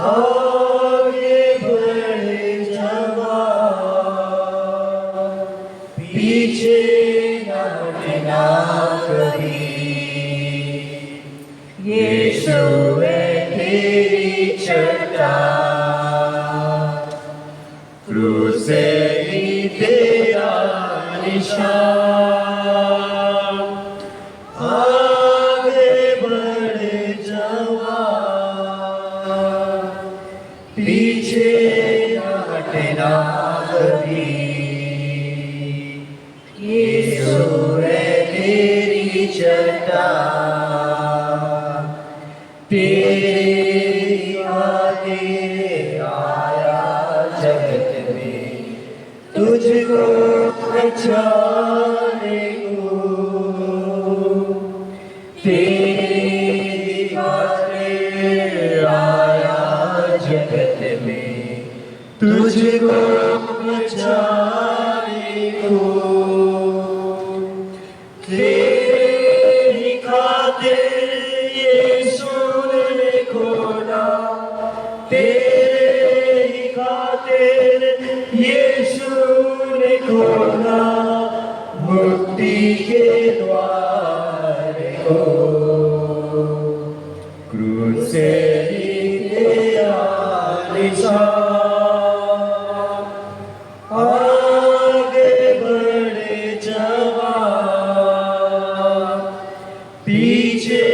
आगे बढ़े जवान, पीछे न हटना कभी। यीशु है तेरी चट्टान, क्रूस ही तेरा निशान। आगे बढ़े जवान, पीछे न हटना कभी। यीशु है तेरी चट्टान, तेरी खातिर आया जगत में तुझको बचाने को। तेरी खातिर आया जगत में तुझको बचाने को। तेरी खातिर यीशु ने खोला, तेरी खातिर यीशु ने खोला मुक्ति के द्वार को। क्रूस से ही तेरा निशान, आगे बढ़े जवान, पीछे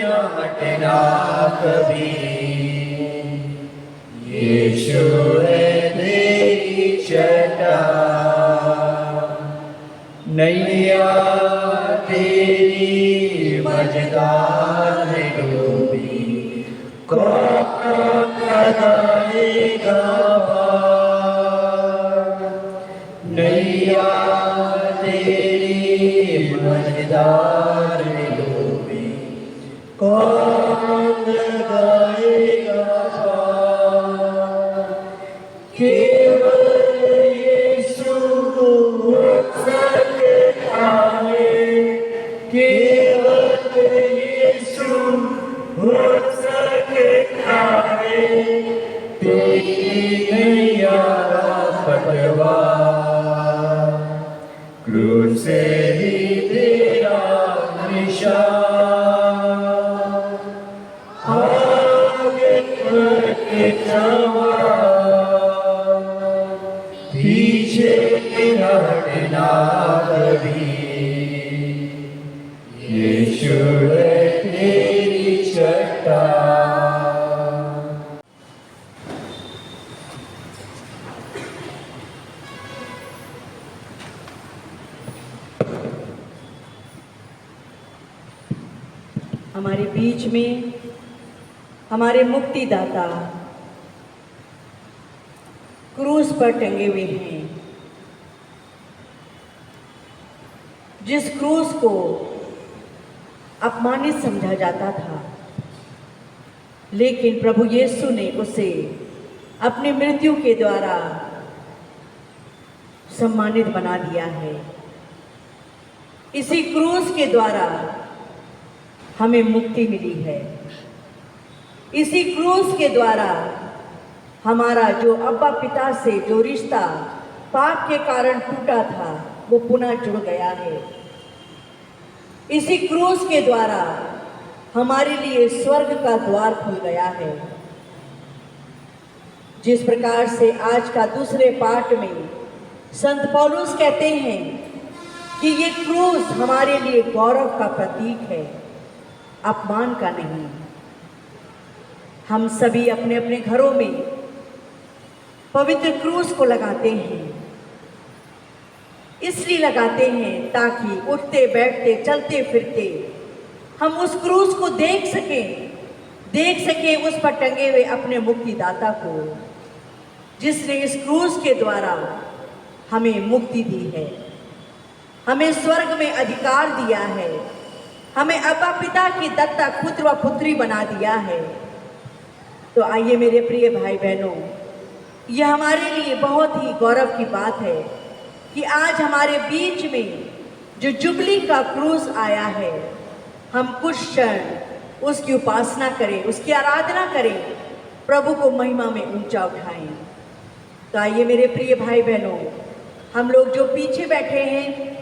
न हटना कभी। यीशु है तेरी चट्टान, नैया तेरी मझधार में डूबी, कौन लगाएगा पार। नैया तेरी मझधार में डूबी, कौन लगाएगा पार। केवल यीशु सकता है, केवल यीशु सकता है तेरी नैया पतवार। क्रूस से ही तेरा निशान, आगे बढ़े जवान, पीछे न हटना कभी। यीशु है तेरी चट्टान। हमारे बीच में हमारे मुक्तिदाता क्रूस पर टंगे हुए हैं। जिस क्रूस को अपमानित समझा जाता था, लेकिन प्रभु यीशु ने उसे अपनी मृत्यु के द्वारा सम्मानित बना दिया है। इसी क्रूस के द्वारा हमें मुक्ति मिली है। इसी क्रूस के द्वारा हमारा जो अब्बा पिता से जो रिश्ता पाप के कारण टूटा था, वो पुनः जुड़ गया है। इसी क्रूस के द्वारा हमारे लिए स्वर्ग का द्वार खुल गया है। जिस प्रकार से आज का दूसरे पाठ में संत पौलुस कहते हैं कि ये क्रूस हमारे लिए गौरव का प्रतीक है, अपमान का नहीं। हम सभी अपने अपने घरों में पवित्र क्रूस को लगाते हैं। इसलिए लगाते हैं ताकि उठते बैठते चलते फिरते हम उस क्रूस को देख सकें उस पर टंगे हुए अपने मुक्तिदाता को, जिसने इस क्रूस के द्वारा हमें मुक्ति दी है, हमें स्वर्ग में अधिकार दिया है, हमें अब्बा पिता की दत्तक पुत्र व पुत्री बना दिया है। तो आइए मेरे प्रिय भाई बहनों, यह हमारे लिए बहुत ही गौरव की बात है कि आज हमारे बीच में जो जुबली का क्रूस आया है, हम कुछ क्षण उसकी उपासना करें, उसकी आराधना करें, प्रभु को महिमा में ऊंचा उठाएं। तो आइए मेरे प्रिय भाई बहनों, हम लोग जो पीछे बैठे हैं,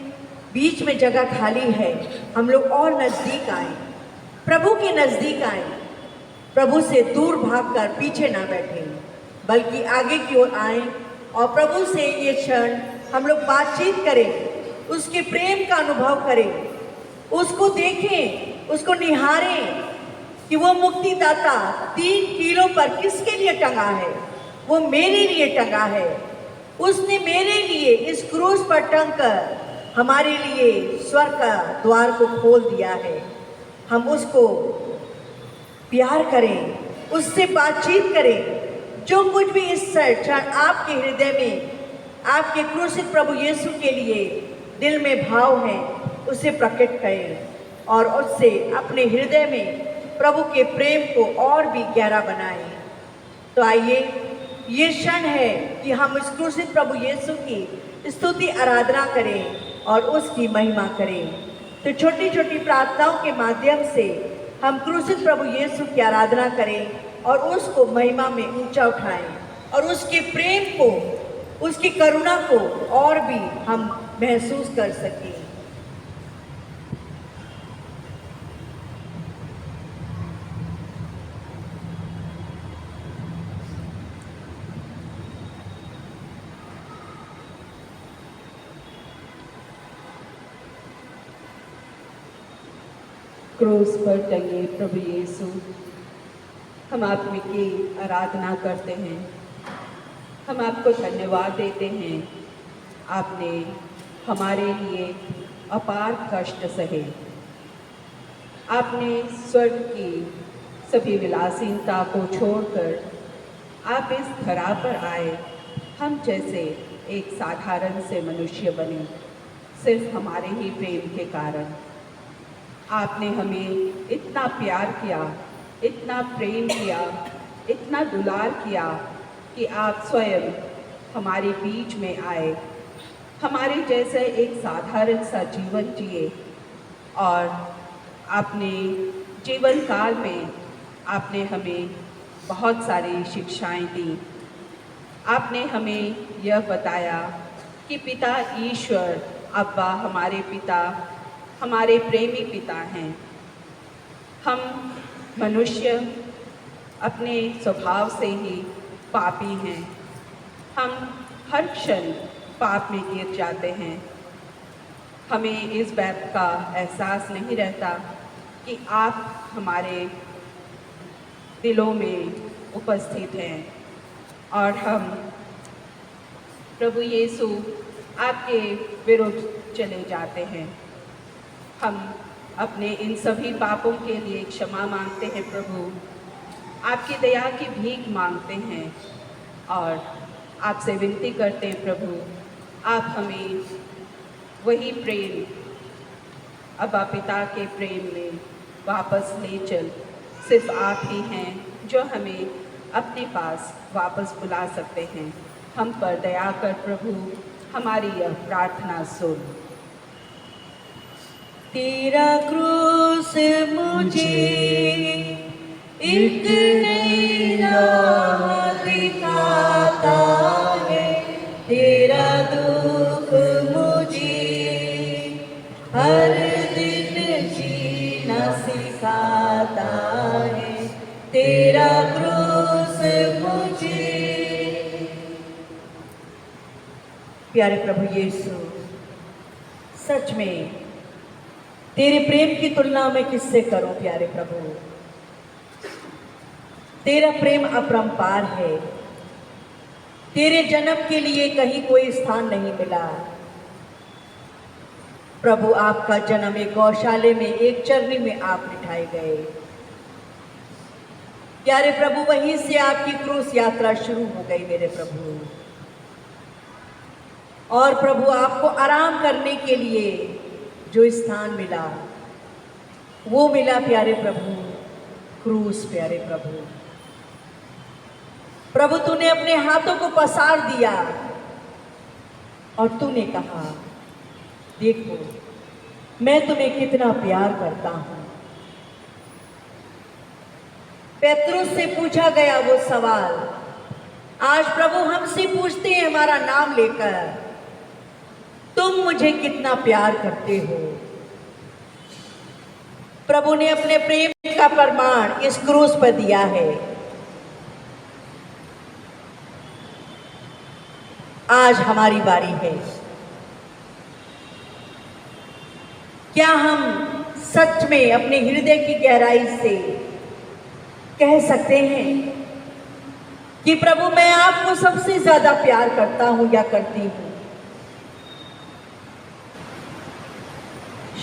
बीच में जगह खाली है, हम लोग और नज़दीक आए, प्रभु के नज़दीक आए, प्रभु से दूर भागकर पीछे ना बैठें, बल्कि आगे की ओर आए और प्रभु से ये क्षण हम लोग बातचीत करें, उसके प्रेम का अनुभव करें, उसको देखें, उसको निहारें कि वो मुक्तिदाता 3 किलो पर किसके लिए टंगा है। वो मेरे लिए टंगा है। उसने मेरे लिए इस क्रूस पर टंगकर हमारे लिए स्वर्ग का द्वार को खोल दिया है। हम उसको प्यार करें, उससे बातचीत करें। जो कुछ भी इस क्षण आपके हृदय में आपके क्रूसित प्रभु यीशु के लिए दिल में भाव है, उसे प्रकट करें और उससे अपने हृदय में प्रभु के प्रेम को और भी गहरा बनाएं। तो आइए, ये क्षण है कि हम इस क्रूसित प्रभु यीशु की स्तुति आराधना करें और उसकी महिमा करें। तो छोटी छोटी प्रार्थनाओं के माध्यम से हम क्रूसित प्रभु यीशु की आराधना करें और उसको महिमा में ऊंचा उठाएं और उसके प्रेम को, उसकी करुणा को और भी हम महसूस कर सकें। क्रूस पर टंगे प्रभु यीशु, हम आपकी आराधना करते हैं, हम आपको धन्यवाद देते हैं। आपने हमारे लिए अपार कष्ट सहे, आपने स्वर्ग की सभी विलासीनता को छोड़कर आप इस धरा पर आए, हम जैसे एक साधारण से मनुष्य बने, सिर्फ हमारे ही प्रेम के कारण। आपने हमें इतना प्यार किया, इतना प्रेम किया, इतना दुलार किया कि आप स्वयं हमारे बीच में आए, हमारे जैसे एक साधारण सा जीवन जिए और आपने जीवन काल में आपने हमें बहुत सारी शिक्षाएं दी। आपने हमें यह बताया कि पिता ईश्वर, अब्बा हमारे पिता, हमारे प्रेमी पिता हैं। हम मनुष्य अपने स्वभाव से ही पापी हैं। हम हर क्षण पाप में गिर जाते हैं। हमें इस बात का एहसास नहीं रहता कि आप हमारे दिलों में उपस्थित हैं और हम प्रभु यीशु आपके विरुद्ध चले जाते हैं। हम अपने इन सभी पापों के लिए क्षमा मांगते हैं प्रभु, आपकी दया की भीख मांगते हैं और आपसे विनती करते हैं प्रभु, आप हमें वही प्रेम, अब्बा पिता के प्रेम में वापस ले चल। सिर्फ आप ही हैं जो हमें अपने पास वापस बुला सकते हैं। हम पर दया कर प्रभु, हमारी यह प्रार्थना सुन। तेरा क्रूस मुझे एक नई राह दिखाता है, तेरा दुख मुझे हर दिन जीना सिखाता है, तेरा क्रूस मुझे। प्यारे प्रभु यीशु, सच में तेरे प्रेम की तुलना मैं किससे करूं प्यारे प्रभु। तेरा प्रेम अपरंपार है। तेरे जन्म के लिए कहीं कोई स्थान नहीं मिला प्रभु। आपका जन्म एक गौशाले में, एक चरनी में आप बिठाए गए प्यारे प्रभु। वहीं से आपकी क्रूस यात्रा शुरू हो गई मेरे प्रभु। और प्रभु, आपको आराम करने के लिए जो स्थान मिला वो मिला प्यारे प्रभु, क्रूस प्यारे प्रभु। प्रभु, तूने अपने हाथों को पसार दिया और तूने कहा, देखो मैं तुम्हें कितना प्यार करता हूं। पेतरुस से पूछा गया वो सवाल आज प्रभु हमसे पूछते हैं हमारा नाम लेकर, तुम मुझे कितना प्यार करते हो। प्रभु ने अपने प्रेम का प्रमाण इस क्रूस पर दिया है। आज हमारी बारी है। क्या हम सच में अपने हृदय की गहराई से कह सकते हैं कि प्रभु मैं आपको सबसे ज्यादा प्यार करता हूं या करती हूं?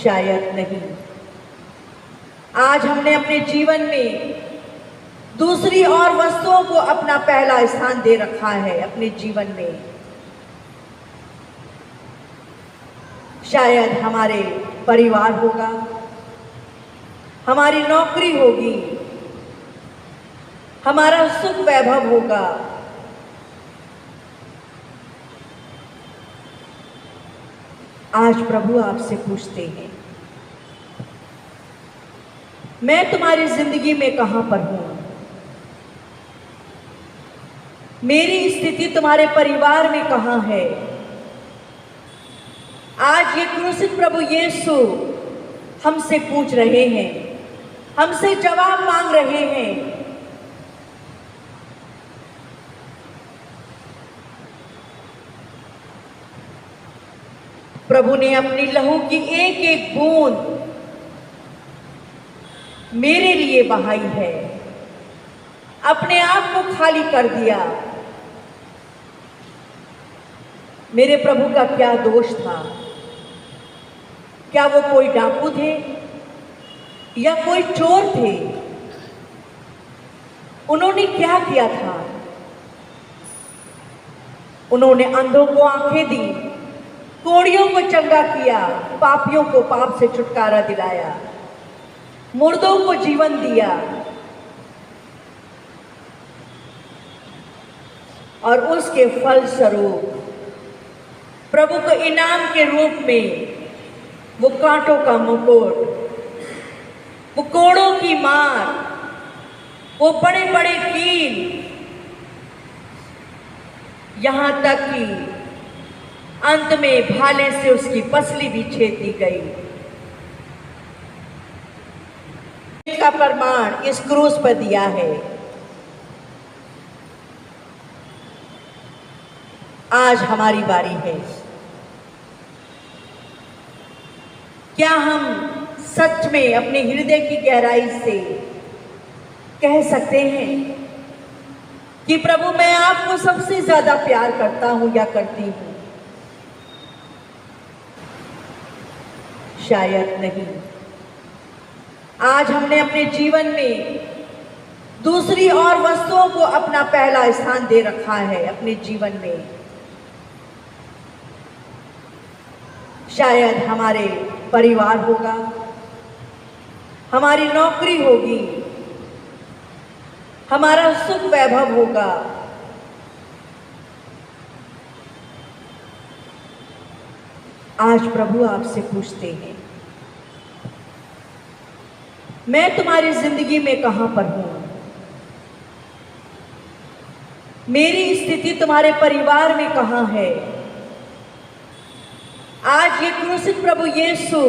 शायद नहीं। आज हमने अपने जीवन में दूसरी और वस्तुओं को अपना पहला स्थान दे रखा है। अपने जीवन में शायद हमारे परिवार होगा, हमारी नौकरी होगी, हमारा सुख वैभव होगा, आज प्रभु आपसे पूछते हैं मैं तुम्हारी जिंदगी में कहां पर हूं? मेरी स्थिति तुम्हारे परिवार में कहां है? आज ये क्रूसित प्रभु यीशु हमसे पूछ रहे हैं, हमसे जवाब मांग रहे हैं। प्रभु ने अपनी लहू की एक एक बूंद मेरे लिए बहाई है, अपने आप को खाली कर दिया। मेरे प्रभु का क्या दोष था? क्या वो कोई डाकू थे या कोई चोर थे? उन्होंने क्या किया था? उन्होंने अंधों को आंखें दी, कोड़ियों को चंगा किया, पापियों को पाप से छुटकारा दिलाया, मुर्दों को जीवन दिया और उसके फल स्वरूप प्रभु को इनाम के रूप में वो कांटों का मुकुट, वो कोड़ों की मार, वो बड़े बड़े कील, यहां तक कि अंत में भाले से उसकी पसली भी छेद दी गई। का प्रमाण इस क्रूस पर दिया है। आज हमारी बारी है। क्या हम सच में अपने हृदय की गहराई से कह सकते हैं कि प्रभु मैं आपको सबसे ज्यादा प्यार करता हूं या करती हूं? शायद नहीं। आज हमने अपने जीवन में दूसरी और वस्तुओं को अपना पहला स्थान दे रखा है। अपने जीवन में शायद हमारे परिवार होगा, हमारी नौकरी होगी, हमारा सुख वैभव होगा, आज प्रभु आपसे पूछते हैं मैं तुम्हारी जिंदगी में कहां पर हूं? मेरी स्थिति तुम्हारे परिवार में कहां है? आज ये क्रूसित प्रभु यीशु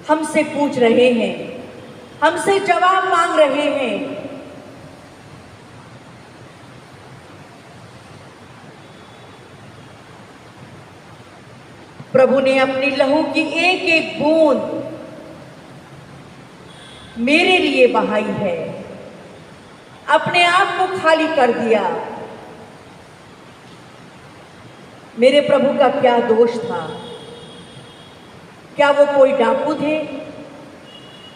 हमसे पूछ रहे हैं, हमसे जवाब मांग रहे हैं। प्रभु ने अपनी लहू की एक एक बूंद मेरे लिए बहाई है, अपने आप को खाली कर दिया। मेरे प्रभु का क्या दोष था? क्या वो कोई डाकू थे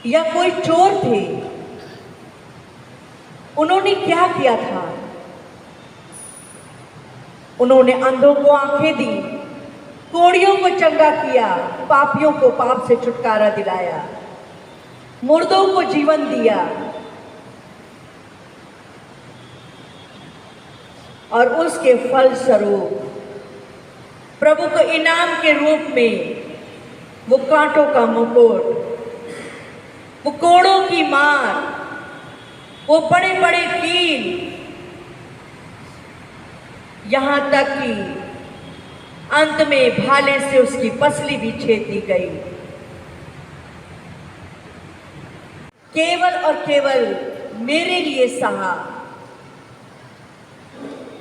या कोई चोर थे? उन्होंने क्या किया था? उन्होंने अंधों को आंखें दी, कोड़ियों को चंगा किया, पापियों को पाप से छुटकारा दिलाया, मुर्दों को जीवन दिया और उसके फल स्वरूप प्रभु को इनाम के रूप में वो कांटों का मुकुट, वो कोड़ों की मार, वो बड़े बड़े कील, यहां तक कि अंत में भाले से उसकी पसली भी छेद दी गई। केवल और केवल मेरे लिए सहा,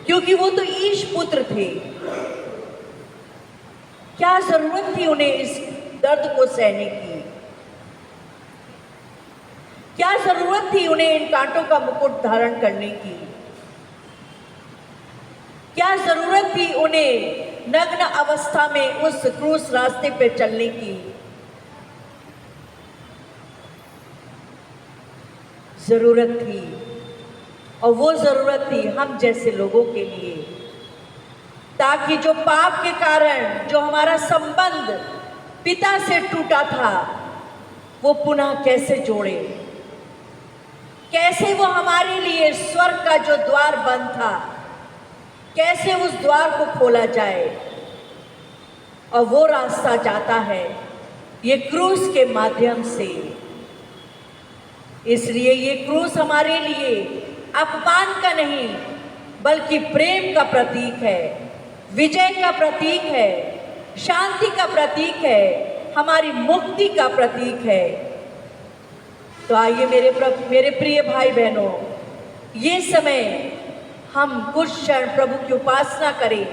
क्योंकि वो तो ईश पुत्र थे। क्या जरूरत थी उन्हें इस दर्द को सहने की? क्या जरूरत थी उन्हें इन कांटों का मुकुट धारण करने की? क्या जरूरत थी उन्हें नग्न अवस्था में उस क्रूस रास्ते पर चलने की? जरूरत थी, और वो जरूरत थी हम जैसे लोगों के लिए, ताकि जो पाप के कारण जो हमारा संबंध पिता से टूटा था, वो पुनः कैसे जोड़े, कैसे वो हमारे लिए स्वर्ग का जो द्वार बंद था, कैसे उस द्वार को खोला जाए। और वो रास्ता जाता है ये क्रूस के माध्यम से। इसलिए ये क्रूस हमारे लिए अपमान का नहीं, बल्कि प्रेम का प्रतीक है, विजय का प्रतीक है, शांति का प्रतीक है, हमारी मुक्ति का प्रतीक है। तो आइए मेरे प्रिय भाई बहनों, ये समय हम कुछ क्षण प्रभु की उपासना करें,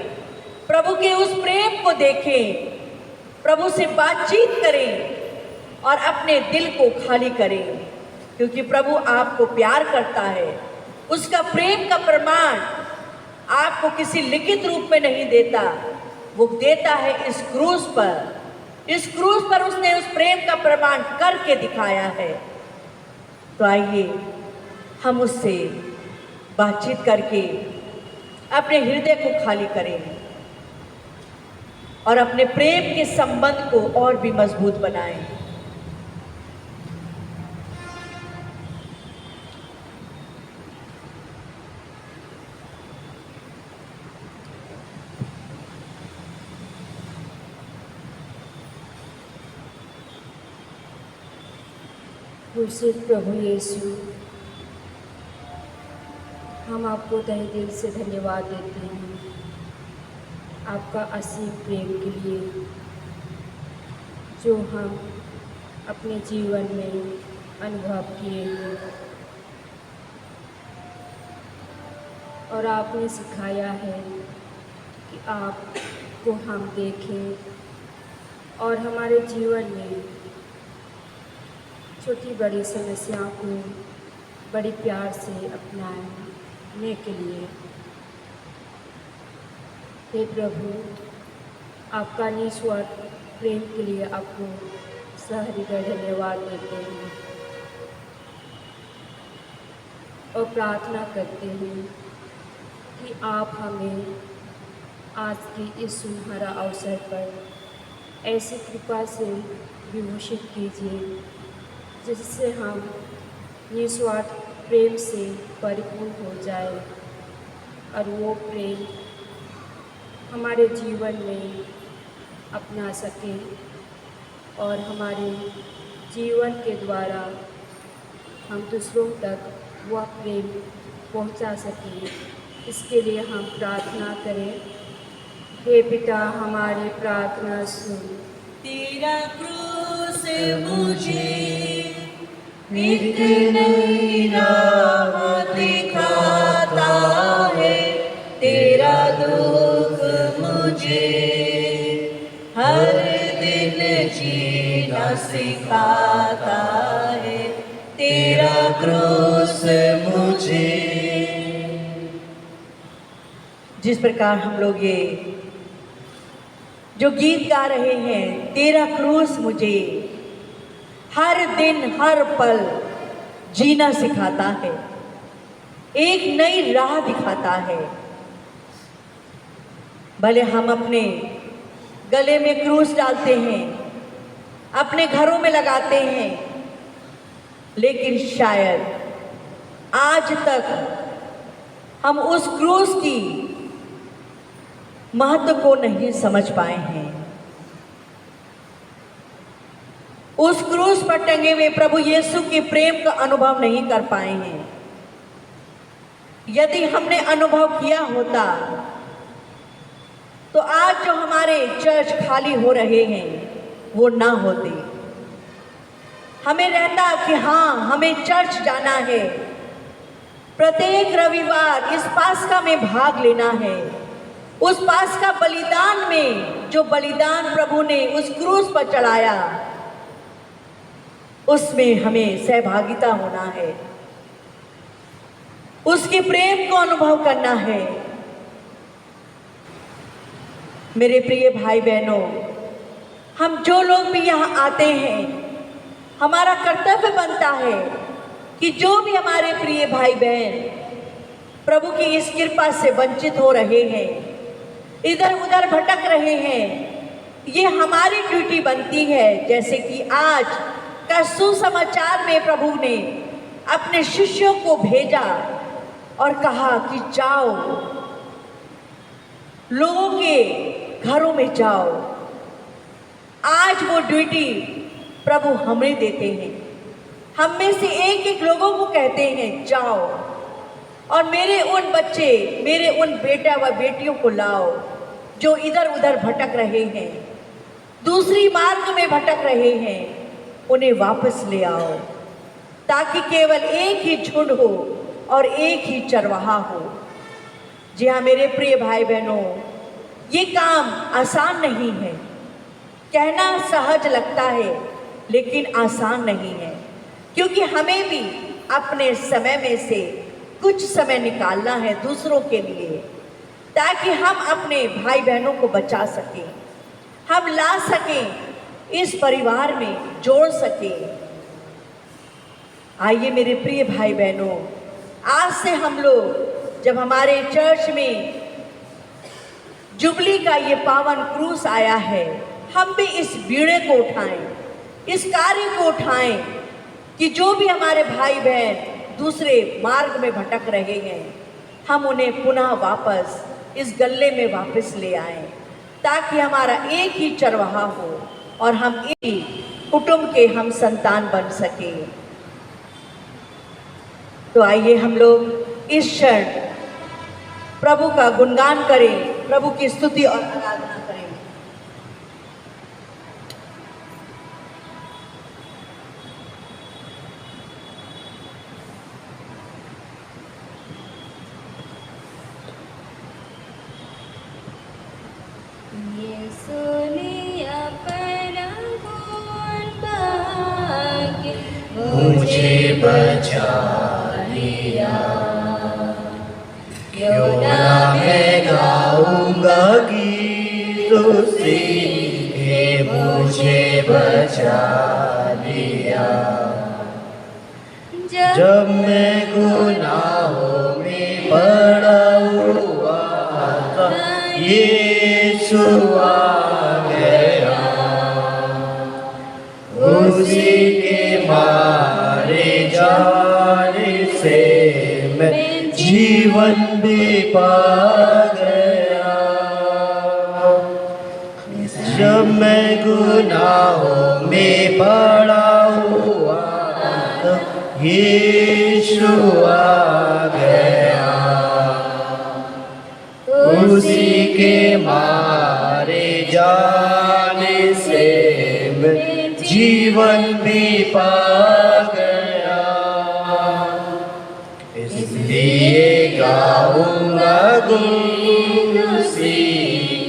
प्रभु के उस प्रेम को देखें, प्रभु से बातचीत करें और अपने दिल को खाली करें, क्योंकि प्रभु आपको प्यार करता है। उसका प्रेम का प्रमाण आपको किसी लिखित रूप में नहीं देता, वो देता है इस क्रूस पर। इस क्रूस पर उसने उस प्रेम का प्रमाण करके दिखाया है। तो आइए हम उससे बातचीत करके अपने हृदय को खाली करें और अपने प्रेम के संबंध को और भी मजबूत बनाएं। क्रूसित प्रभु यीशु, हम आपको तहे दिल से धन्यवाद देते हैं आपका असीम प्रेम के लिए, जो हम अपने जीवन में अनुभव किए हैं। और आपने सिखाया है कि आपको हम देखें और हमारे जीवन में छोटी बड़ी समस्याओं को बड़ी प्यार से अपनाने के लिए। हे प्रभु, आपका निस्वार्थ प्रेम के लिए आपको सहृदय धन्यवाद देते हैं और प्रार्थना करते हैं कि आप हमें आज की इस सुनहरा अवसर पर ऐसी कृपा से विभूषित कीजिए जिससे हम निस्वार्थ प्रेम से परिपूर्ण हो जाए और वो प्रेम हमारे जीवन में अपना सके और हमारे जीवन के द्वारा हम दूसरों तक वह प्रेम पहुंचा सकें। इसके लिए हम प्रार्थना करें। हे पिता, हमारी प्रार्थना सुन। तेरा क्रूस मुझे एक नई राह दिखाता है, तेरा दुख मुझे हर दिन जीना सिखाता है, तेरा क्रूस मुझे। जिस प्रकार हम लोग ये जो गीत गा रहे हैं, तेरा क्रूस मुझे हर दिन हर पल जीना सिखाता है, एक नई राह दिखाता है। भले हम अपने गले में क्रूस डालते हैं, अपने घरों में लगाते हैं, लेकिन शायद आज तक हम उस क्रूस की महत्व को नहीं समझ पाए हैं। उस क्रूस पर टंगे हुए प्रभु यीशु के प्रेम का अनुभव नहीं कर पाए हैं। यदि हमने अनुभव किया होता तो आज जो हमारे चर्च खाली हो रहे हैं वो ना होते। हमें रहता कि हाँ, हमें चर्च जाना है, प्रत्येक रविवार इस पास्का में भाग लेना है, उस पास्का बलिदान में जो बलिदान प्रभु ने उस क्रूस पर चढ़ाया उसमें हमें सहभागिता होना है, उसके प्रेम को अनुभव करना है। मेरे प्रिय भाई बहनों, हम जो लोग भी यहाँ आते हैं, हमारा कर्तव्य बनता है कि जो भी हमारे प्रिय भाई बहन प्रभु की इस कृपा से वंचित हो रहे हैं, इधर उधर भटक रहे हैं, ये हमारी ड्यूटी बनती है। जैसे कि आज का सुसमाचार में प्रभु ने अपने शिष्यों को भेजा और कहा कि जाओ, लोगों के घरों में जाओ। आज वो ड्यूटी प्रभु हमें देते हैं, हम में से एक एक लोगों को कहते हैं जाओ और मेरे उन बच्चे, मेरे उन बेटा व बेटियों को लाओ जो इधर उधर भटक रहे हैं, दूसरी मार्ग में भटक रहे हैं, उन्हें वापस ले आओ, ताकि केवल एक ही झुंड हो और एक ही चरवाहा हो। जी हाँ मेरे प्रिय भाई बहनों, ये काम आसान नहीं है, कहना सहज लगता है लेकिन आसान नहीं है, क्योंकि हमें भी अपने समय में से कुछ समय निकालना है दूसरों के लिए, ताकि हम अपने भाई बहनों को बचा सकें, हम ला सकें, इस परिवार में जोड़ सकें। आइए मेरे प्रिय भाई बहनों, आज से हम लोग जब हमारे चर्च में जुबली का ये पावन क्रूस आया है, हम भी इस बीड़े को उठाएं, इस कार्य को उठाएं कि जो भी हमारे भाई बहन दूसरे मार्ग में भटक रहे हैं, हम उन्हें पुनः वापस इस गल्ले में वापस ले आएं, ताकि हमारा एक ही चरवाहा हो और हम एक ही कुटुंब के हम संतान बन सके। तो आइए हम लोग इस क्षण प्रभु का गुणगान करें, प्रभु की स्तुति और आराधना करें। मुझे बचा लिया, क्यों ना मैं गाऊंगा गीत उसी के, मुझे बचा लिया। जब मैं गुनाहों में पड़ा हुआ था, यीशु आ गया, उसी के मारे जाने से मैं जीवन भी पा गया। जब मैं गुनाहों में पड़ा हुआ था, यीशु आ गया, उसी के मारे जाने से मैं जीवन भी पा गया। इसलिए गाऊंगा गुण उसी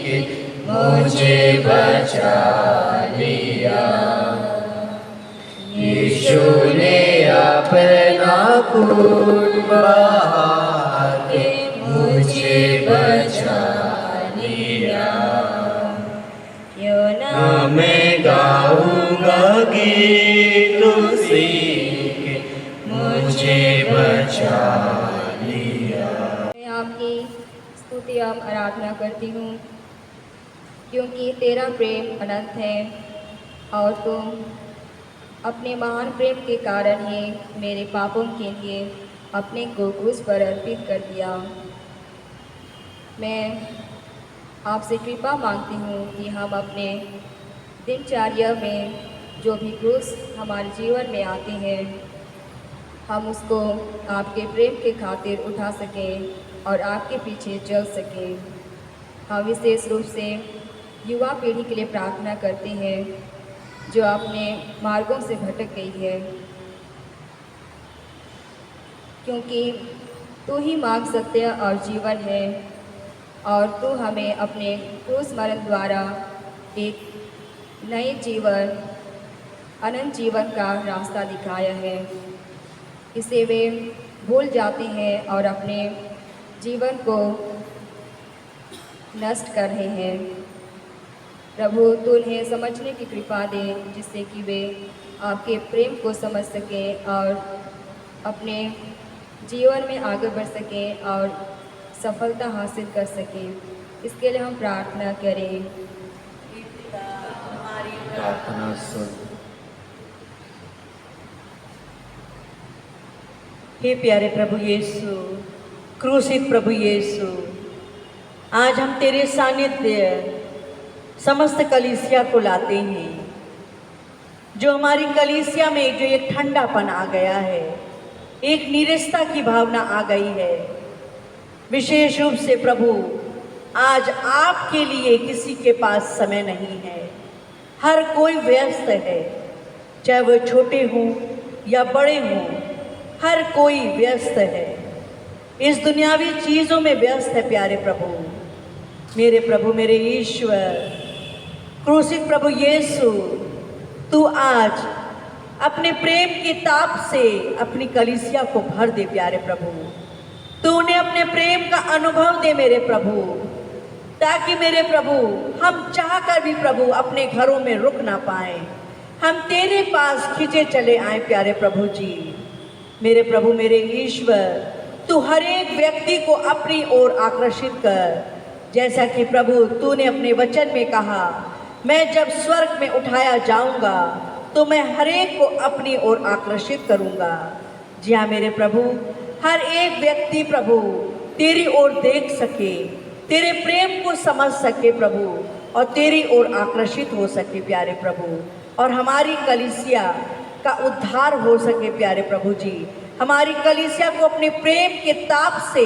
के, मुझे बचा लिया। यीशु ने अपना खून बहा के मुझे बचा लिया। मैं गाऊंगा गीत उसी के, मुझे बचा लिया। मैं आपकी स्तुति और आराधना करती हूँ, क्योंकि तेरा प्रेम अनंत है और तुम अपने महान प्रेम के कारण ही मेरे पापों के लिए अपने को क्रूस पर अर्पित कर दिया। मैं आपसे कृपा मांगती हूँ कि हम अपने दिनचर्या में जो भी क्रूस हमारे जीवन में आते हैं, हम उसको आपके प्रेम के खातिर उठा सकें और आपके पीछे चल सकें। हम विशेष रूप से युवा पीढ़ी के लिए प्रार्थना करते हैं जो अपने मार्गों से भटक गई है, क्योंकि तू ही मार्ग, सत्य और जीवन है और तू हमें अपने क्रूस मरण द्वारा एक नए जीवन, अनंत जीवन का रास्ता दिखाया है। इसे वे भूल जाते हैं और अपने जीवन को नष्ट कर रहे हैं। प्रभु तू उन्हें समझने की कृपा दे जिससे कि वे आपके प्रेम को समझ सकें और अपने जीवन में आगे बढ़ सकें और सफलता हासिल कर सकें। इसके लिए हम प्रार्थना करें। प्रार्थना सुन। हे प्यारे प्रभु यीशु, क्रूसित प्रभु यीशु, आज हम तेरे सानिध्य समस्त कलीसिया को लाते हैं। जो हमारी कलीसिया में जो एक ठंडापन आ गया है, एक नीरसता की भावना आ गई है, विशेष रूप से प्रभु आज आपके लिए किसी के पास समय नहीं है। हर कोई व्यस्त है, चाहे वो छोटे हों या बड़े हों, हर कोई व्यस्त है, इस दुनियावी चीज़ों में व्यस्त है। प्यारे प्रभु, मेरे ईश्वर, क्रूसित प्रभु यीशु, तू आज अपने प्रेम की ताप से अपनी कलीसिया को भर दे। प्यारे प्रभु, तू उन्हें अपने प्रेम का अनुभव दे मेरे प्रभु, ताकि मेरे प्रभु हम चाहकर भी प्रभु अपने घरों में रुक ना पाए, हम तेरे पास खिंचे चले आए। प्यारे प्रभु जी, मेरे प्रभु, मेरे ईश्वर, तू हर एक व्यक्ति को अपनी ओर आकर्षित कर, जैसा कि प्रभु तूने अपने वचन में कहा, मैं जब स्वर्ग में उठाया जाऊंगा तो मैं हर एक को अपनी ओर आकर्षित करूंगा। जी हाँ मेरे प्रभु, हर एक व्यक्ति प्रभु तेरी ओर देख सके, तेरे प्रेम को समझ सके प्रभु, और तेरी ओर आकर्षित हो सके प्यारे प्रभु, और हमारी कलीसिया का उद्धार हो सके। प्यारे प्रभु जी, हमारी कलीसिया को अपने प्रेम के ताप से,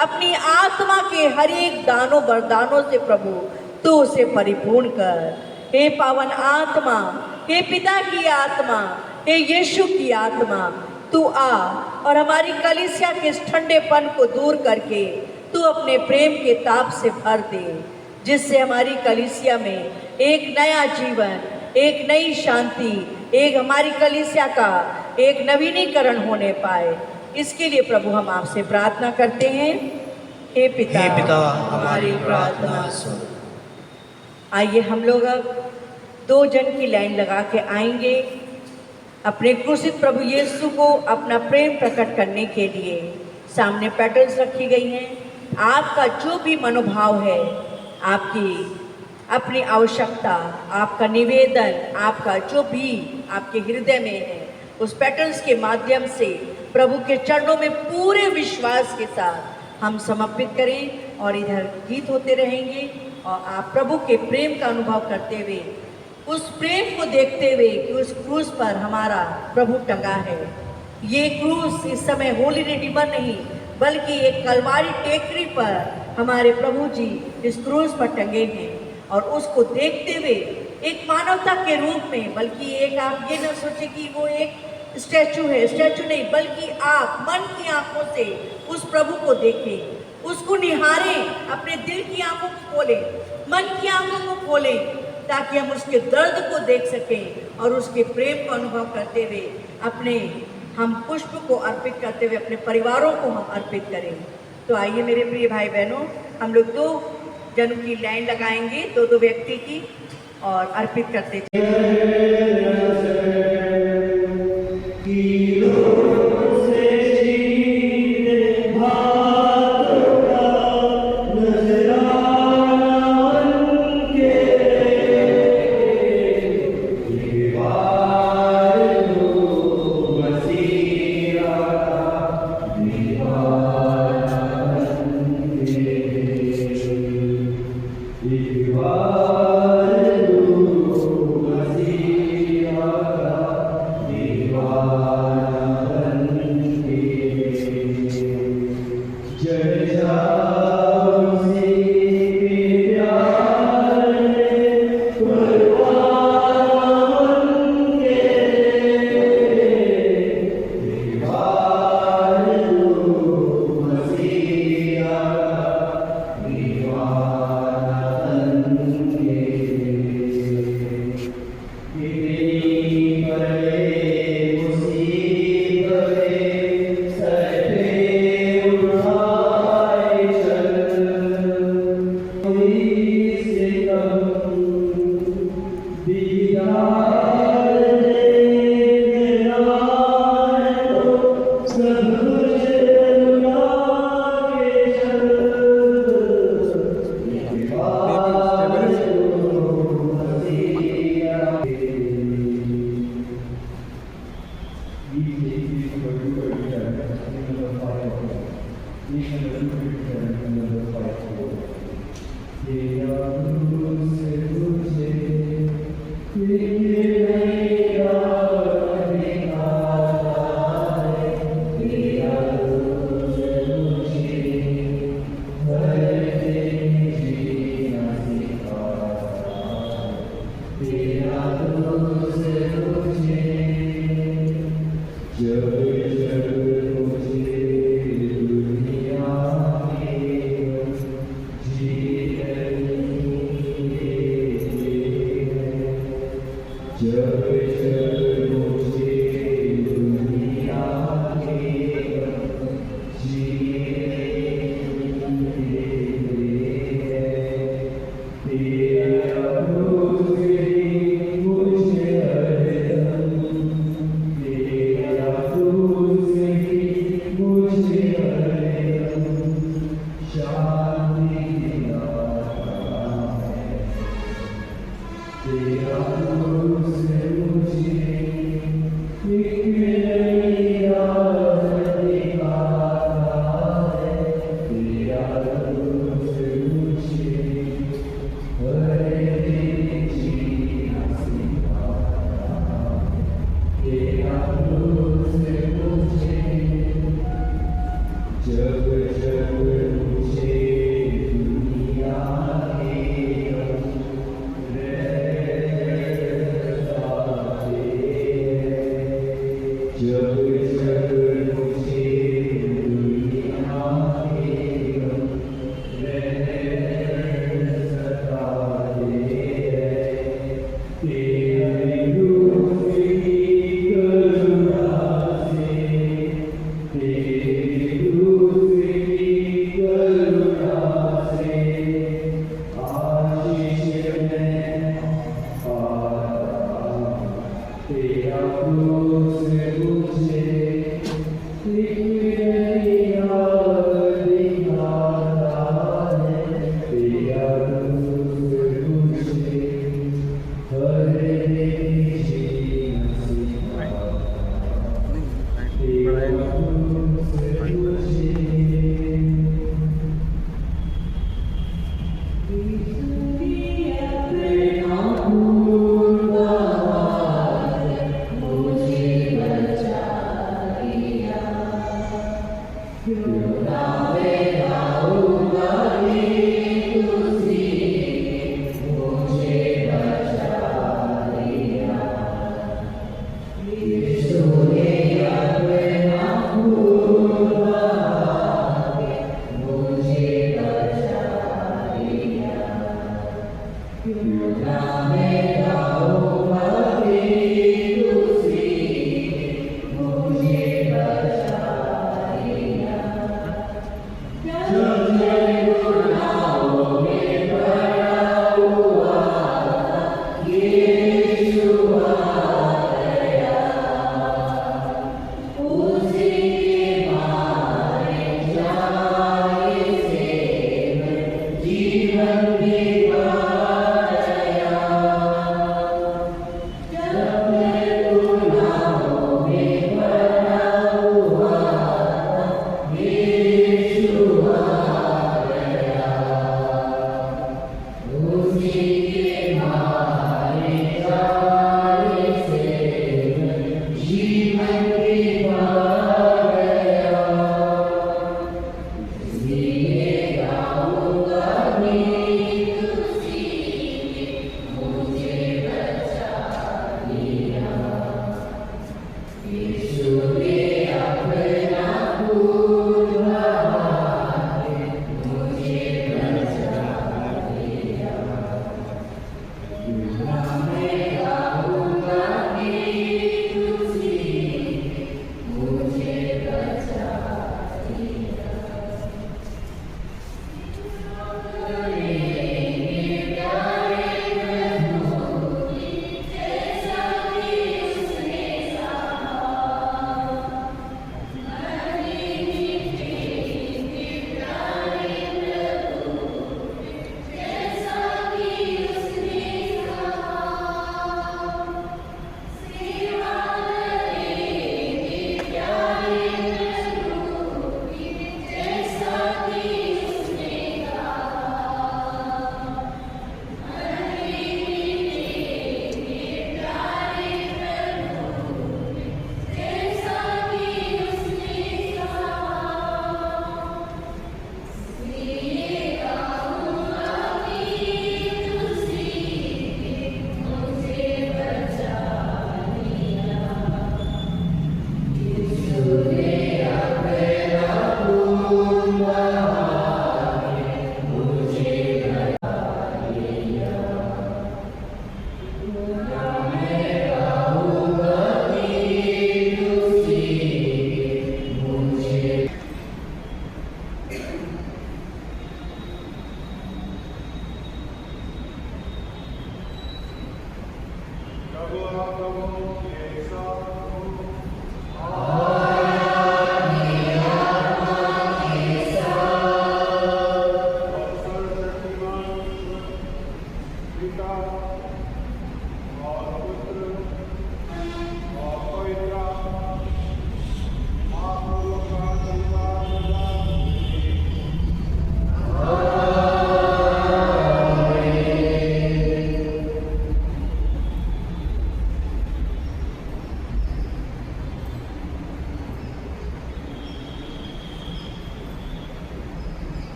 अपनी आत्मा के हर एक दानों वरदानों से प्रभु तू उसे परिपूर्ण कर। हे पावन आत्मा, हे पिता की आत्मा, हे यीशु की आत्मा, तू आ और हमारी कलीसिया के इस ठंडेपन को दूर करके तू अपने प्रेम के ताप से भर दे, जिससे हमारी कलीसिया में एक नया जीवन, एक नई शांति, एक हमारी कलीसिया का एक नवीनीकरण होने पाए। इसके लिए प्रभु हम आपसे प्रार्थना करते हैं। हे पिता, हमारी प्रार्थना सुन। आइए हम लोग अब 2 जन की लाइन लगा के आएंगे अपने क्रूसित प्रभु यीशु को अपना प्रेम प्रकट करने के लिए। सामने पेटल्स रखी गई हैं। आपका जो भी मनोभाव है, आपकी अपनी आवश्यकता, आपका निवेदन, आपका जो भी आपके हृदय में है, उस पेटल्स के माध्यम से प्रभु के चरणों में पूरे विश्वास के साथ हम समर्पित करें। और इधर गीत होते रहेंगे और आप प्रभु के प्रेम का अनुभव करते हुए, उस प्रेम को देखते हुए कि उस क्रूस पर हमारा प्रभु टंगा है। ये क्रूस इस समय होली रिडीमर नहीं, बल्कि एक कलवारी टेकरी पर हमारे प्रभु जी इस क्रूस पर टंगे हैं, और उसको देखते हुए एक मानवता के रूप में, बल्कि एक आप ये न सोचे कि वो एक स्टैचू है, स्टैचू नहीं, बल्कि आप मन की आंखों से उस प्रभु को देखें, उसको निहारें, अपने दिल की आंखों को खोलें, मन की आंखों को खोलें, ताकि हम उसके दर्द को देख सकें और उसके प्रेम को अनुभव करते हुए हम पुष्प को अर्पित करते हुए अपने परिवारों को हम अर्पित करें। तो आइए मेरे प्रिय भाई बहनों, हम लोग 2 जन की लाइन लगाएंगे, 2 व्यक्ति की, और अर्पित करते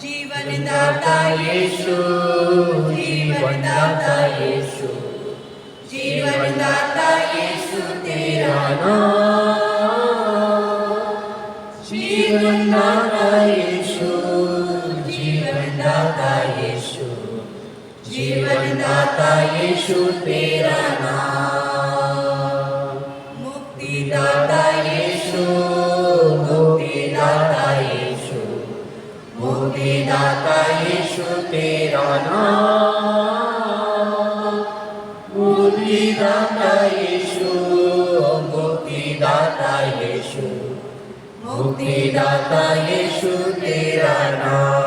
जीवनदाता यीशु, जीवनदाता यीशु, जीवनदाता यीशु तेरा नाम। जीवनदाता यीशु, जीवनदाता यीशु, जीवनदाता यीशु तेरा नाम। मुक्तिदाता यीशु, मुक्तिदाता यीशु, मुक्तिदाता यीशु तेरा नाम। मुक्तिदाता यीशु, मुक्तिदाता यीशु, मुक्तिदाता यीशु तेरा नाम।